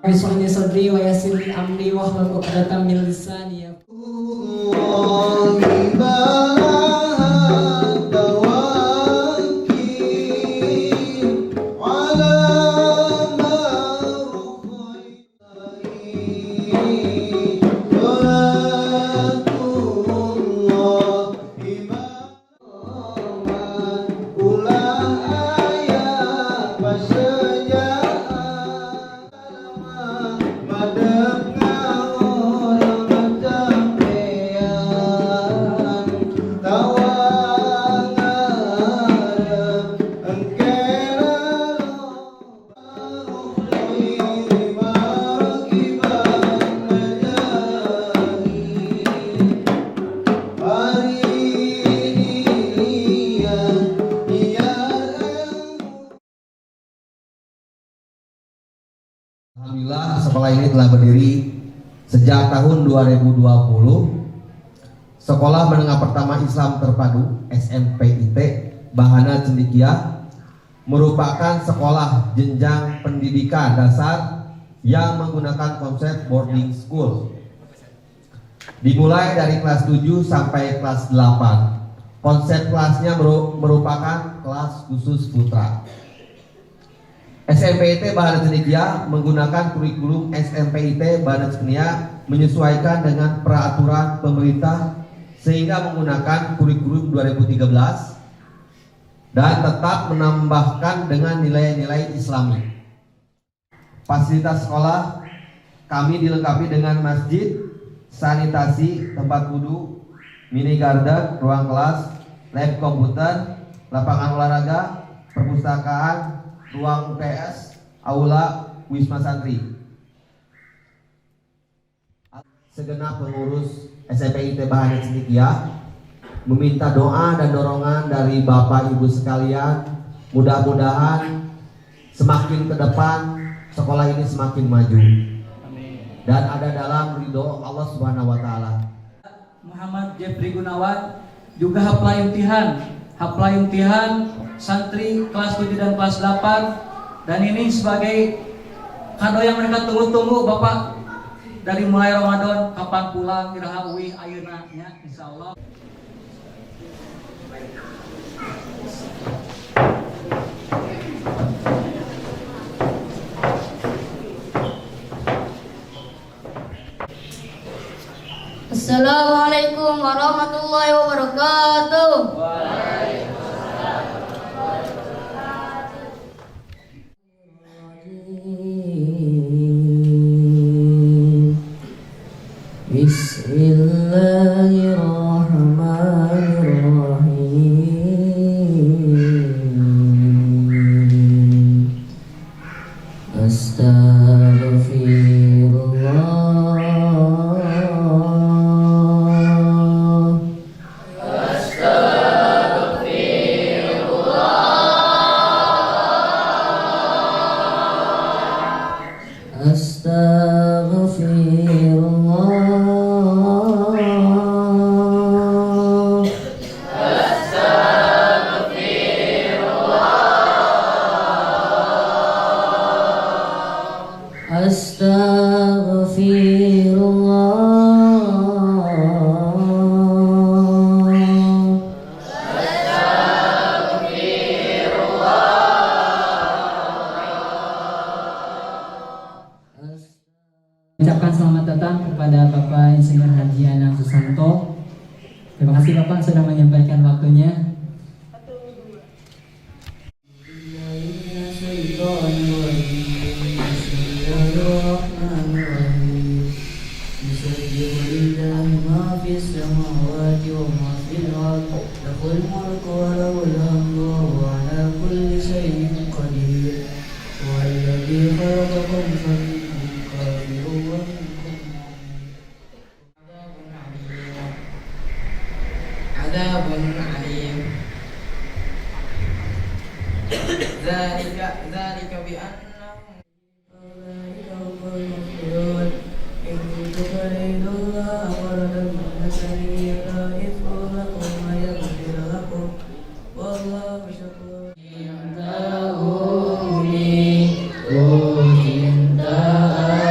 Bismillah sadri wa yassir li amri wahlul 'uqdatam min lisani Alhamdulillah, sekolah ini telah berdiri sejak tahun 2020. Sekolah Menengah Pertama Islam Terpadu SMPIT Bahana Cendekia merupakan sekolah jenjang pendidikan dasar yang menggunakan konsep boarding school. Dimulai dari kelas 7 sampai kelas 8. Konsep kelasnya merupakan kelas khusus putra. SMPIT Bahana Cendekia menggunakan kurikulum SMPIT Bahana Cendekia menyesuaikan dengan peraturan pemerintah sehingga menggunakan kurikulum 2013 dan tetap menambahkan dengan nilai-nilai Islami. Fasilitas sekolah kami dilengkapi dengan masjid, sanitasi, tempat wudhu, mini garden, ruang kelas, lab komputer, lapangan olahraga, perpustakaan, ruang UPS, aula, wisma santri. Segenap pengurus SMPIT Bahana Cendekia meminta doa dan dorongan dari Bapak Ibu sekalian. Mudah-mudahan semakin ke depan sekolah ini semakin maju dan ada dalam ridho Allah Subhanahu wa Ta'ala. Muhammad Jeffrey Gunawan juga hafal imtihan santri kelas 7 dan kelas 8, dan ini sebagai kado yang mereka tunggu-tunggu Bapak, dari mulai Ramadan kapan pulang iraha uwi ayeuna nya insyaallah. Assalamualaikum warahmatullahi wabarakatuh. Bismillahirrahmanirrahim. Ucapkan selamat datang kepada Bapak Insinyur Haji Anang Susanto. Terima kasih Bapak sudah menyampaikan waktunya. ذلك بأنهم cinta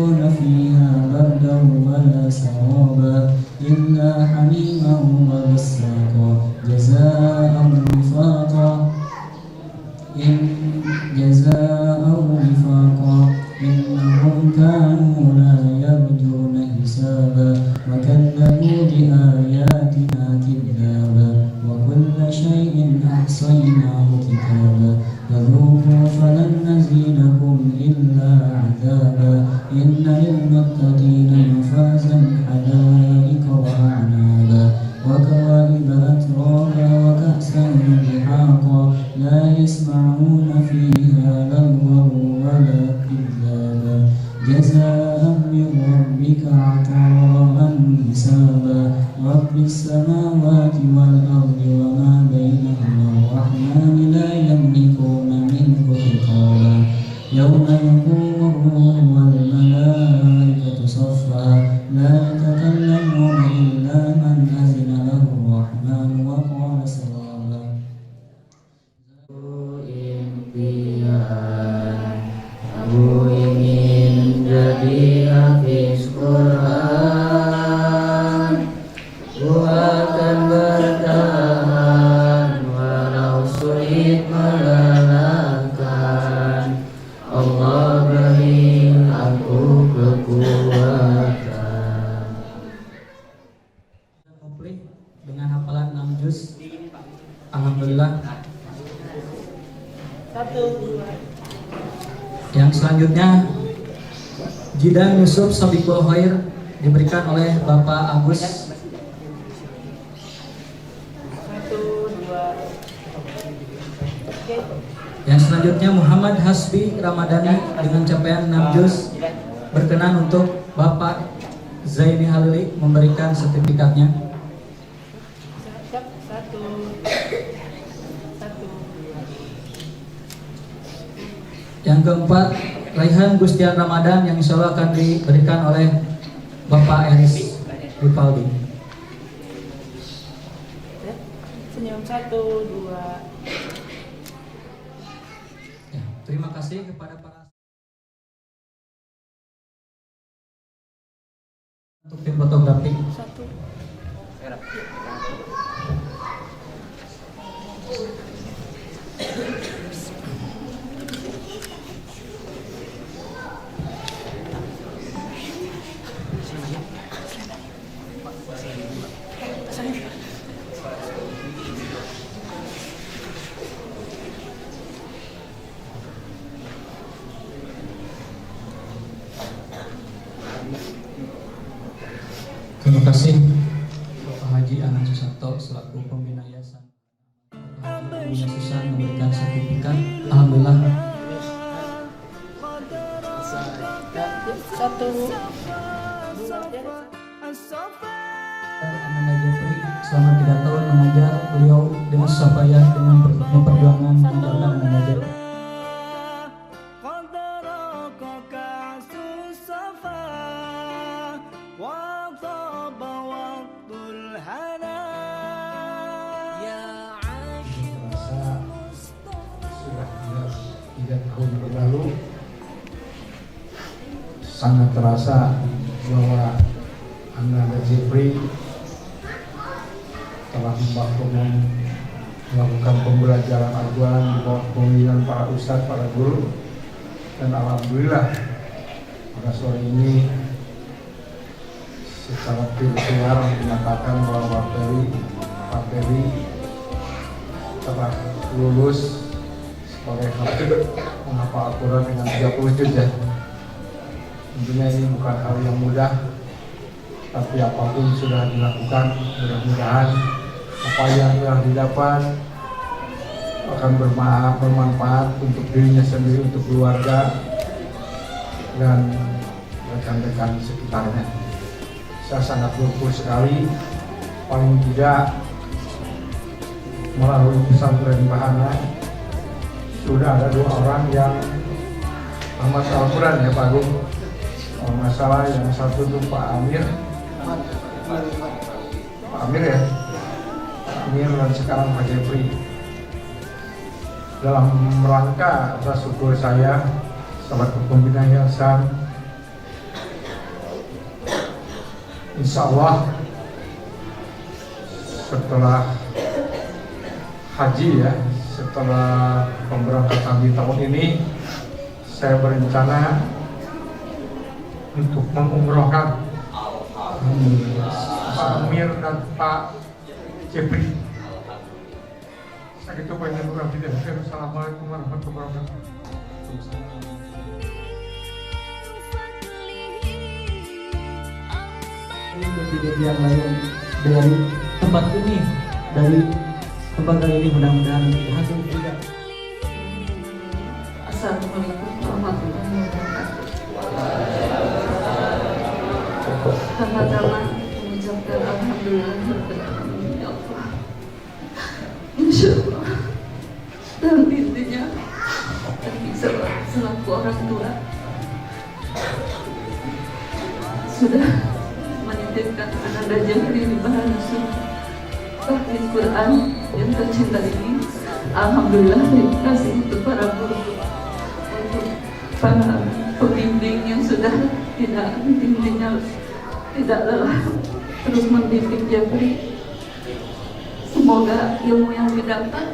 يجدون فيها بردا ولا سرابا إلا حميما وغساقا جزاء وفاقا إنهم كانوا لا يرجون حسابا وكذبوا بآياتنا كذابا وكل شيء أحصيناه كتابا فذوقوا فلن نزيدكم إلا عذابا إن للمتقين مفازا حدائق وأعنابا وكواعب أترابا وكأسا دحاقا لا يسمعون فيها لغوا ولا كذابا جزاء من ربك عطاء حسابا رب السماوات والأرض وما بينهما الرحمن لا يملكون منه خطابا يوم يقوم الروح والملائكة صفا لا يتكلمون إلا من أذن له الرحمن وقال صوابا Aku ingin jadi hafiz Quran. Ku akan bertahan walau sulit melelahkan. Allah beri aku kekuatan. Komplit dengan hafalan 6 juz. Alhamdulillah. Yang selanjutnya Jidan Yusuf Sabiqul Khair diberikan oleh Bapak Agus. Yang selanjutnya Muhammad Hasbi Ramadhani dengan capaian 6 juz berkenan untuk Bapak Zaini Halili memberikan sertifikatnya. Yang keempat, Raihan Gustian Ramadan yang insya Allah akan diberikan oleh Bapak Eris Ripaldi. Senyum 1, 2. Ya, terima kasih kepada para untuk tim fotografi. 1. Terima kasih Bapak Haji Anang Susanto selaku pembina yayasan. Haji Buya Susan memberikan sertifikat. Alhamdulillah. 1, 2. Amanda Jeffrey selama 3 tahun mengajar, beliau dengan susah payah dengan perjuangan mengajarkan Amanda Jeffrey. Sangat terasa bahwa Amanda Jeffrey telah melakukan pembelajaran Al-Quran di bawah pembimbingan para ustadz, para guru, dan alhamdulillah pada sore ini secara virtual menyatakan bahwa Pak Ferry telah lulus sebagai hafiz menghafal Al-Quran dengan 30 juz ya. Tentunya ini bukan hal yang mudah, tapi apapun sudah dilakukan, mudah-mudahan apa yang telah didapat akan bermanfaat untuk dirinya sendiri, untuk keluarga, dan rekan-rekan sekitarnya. Saya sangat bersyukur sekali, paling tidak melalui pesantren Bahana sudah ada 2 orang yang tamat Al-Quran ya Pak Agung. Kalau nggak salah yang satu itu Pak Amir ya, Pak Amir, dan sekarang Pak Jeffrey. Dalam rangka rasa syukur saya selaku pembina yayasan insya Allah setelah haji ya, setelah pemberangkatan di tahun ini, saya berencana untuk mengumrohkan Pak Amir dan Pak Jepri. Saya itu pengen berarti. Assalamualaikum warahmatullahi wabarakatuh. Kejadian lain dari tempat ini, dari tempat ini mudah-mudahan hasil juga. Assalamualaikum warahmatullahi wabarakatuh. Pertama-tama mengucapkan alhamdulillah ya Allah. Insya Allah. Dan intinya kami selaku orang tua sudah menitipkan Ananda Jepri di Bahana Sunnah Tahfiz Quran yang tercinta ini. Alhamdulillah, terima kasih untuk para guru, untuk para pembimbing yang sudah tidak lelah terus membimbing Jepri. Semoga ilmu yang didapat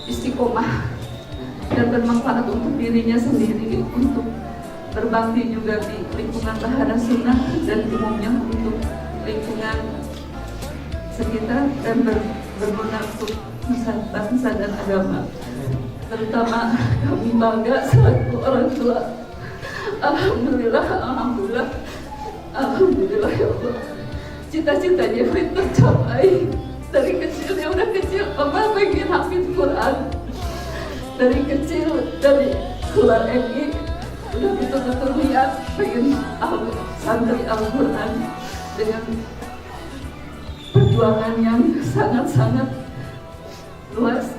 istiqomah dan bermanfaat untuk dirinya sendiri, untuk berbakti juga di lingkungan Bahana Sunnah dan umumnya untuk lingkungan sekitar, dan berguna untuk bangsa dan agama. Terutama kami bangga selaku orang tua. Alhamdulillah ya Allah. Cita-cita Jepri tercapai. Dari kecil, dia udah kecil, Mama pengen hafid Quran. Dari kecil, dari keluar MI, udah betul-betul lihat pengen santri Al-Quran dengan perjuangan yang sangat-sangat luas.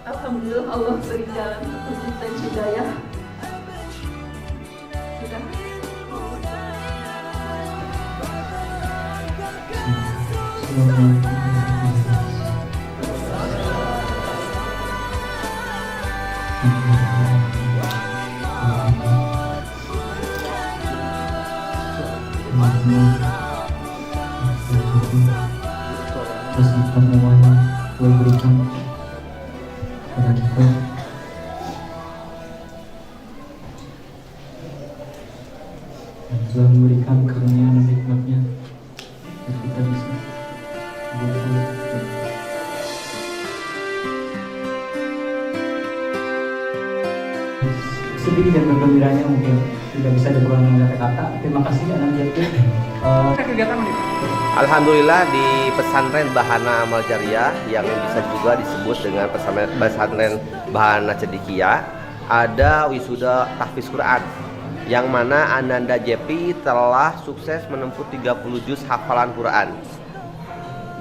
Alhamdulillah Allah beri jalan petunjuk dan hidayah. Sudah. Terus semuanya gue berikan kepada kita. Dan telah memberikan karunia dan nikmatnya agar kita bisa berbuat. Sedih dan bergembiranya mungkin tidak bisa dibuang dengan kata-kata. Terima kasih Anak Jepri. Alhamdulillah di pesantren Bahana Amal Jariyah yang bisa juga disebut dengan pesantren Bahana Cendekia ada wisuda tahfiz Quran yang mana Ananda Jepri telah sukses menempuh 30 juz hafalan Quran.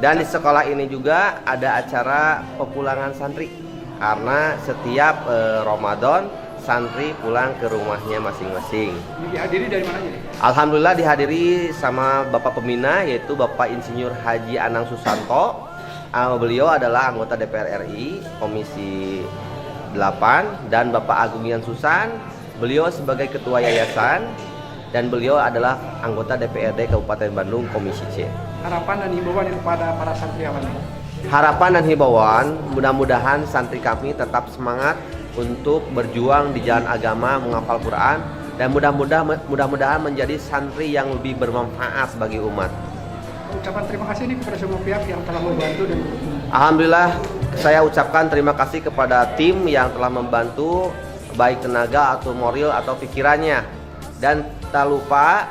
Dan di sekolah ini juga ada acara pepulangan santri karena setiap Ramadan santri pulang ke rumahnya masing-masing. Dihadiri dari mana jadi? Alhamdulillah dihadiri sama Bapak Pembina, yaitu Bapak Insinyur Haji Anang Susanto. Beliau adalah anggota DPR RI Komisi 8, dan Bapak Agung Yan Susan, beliau sebagai Ketua Yayasan, dan beliau adalah anggota DPRD Kabupaten Bandung Komisi C. Harapan dan himbauan kepada para santriawan. Harapan dan himbauan, mudah-mudahan santri kami tetap semangat untuk berjuang di jalan agama, menghafal Quran, dan mudah-mudahan menjadi santri yang lebih bermanfaat bagi umat. Ucapan terima kasih nih kepada semua pihak yang telah membantu dan Alhamdulillah, saya ucapkan terima kasih kepada tim yang telah membantu, baik tenaga atau moral atau pikirannya. Dan tak lupa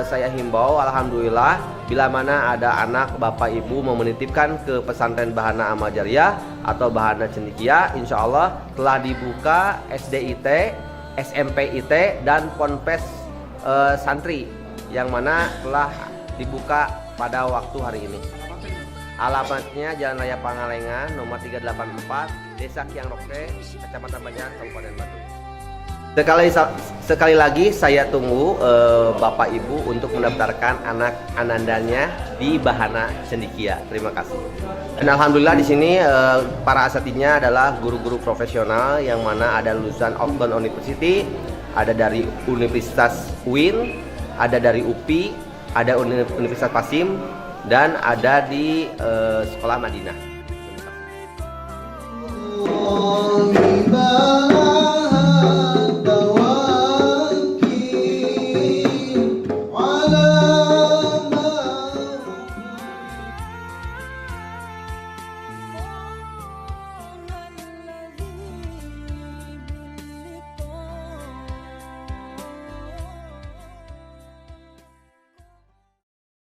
saya himbau, alhamdulillah, bila mana ada anak bapak ibu mau menitipkan ke pesantren Bahana Amal Jariyah atau Bahana Cendekia, insya Allah telah dibuka SDIT, SMPIT, dan Ponpes santri yang mana telah dibuka pada waktu hari ini. Alamatnya Jalan Raya Pangalengan nomor 384, Desa Kiang Rokte, Kecamatan Banjar, Kabupaten Bandung. Sekali lagi saya tunggu Bapak Ibu untuk mendaftarkan anak anandanya di Bahana Cendekia. Terima kasih. Dan alhamdulillah di sini para asatidnya adalah guru-guru profesional yang mana ada lulusan Oxford University, ada dari Universitas UIN, ada dari UPI, ada Universitas Pasim, dan ada di Sekolah Madinah.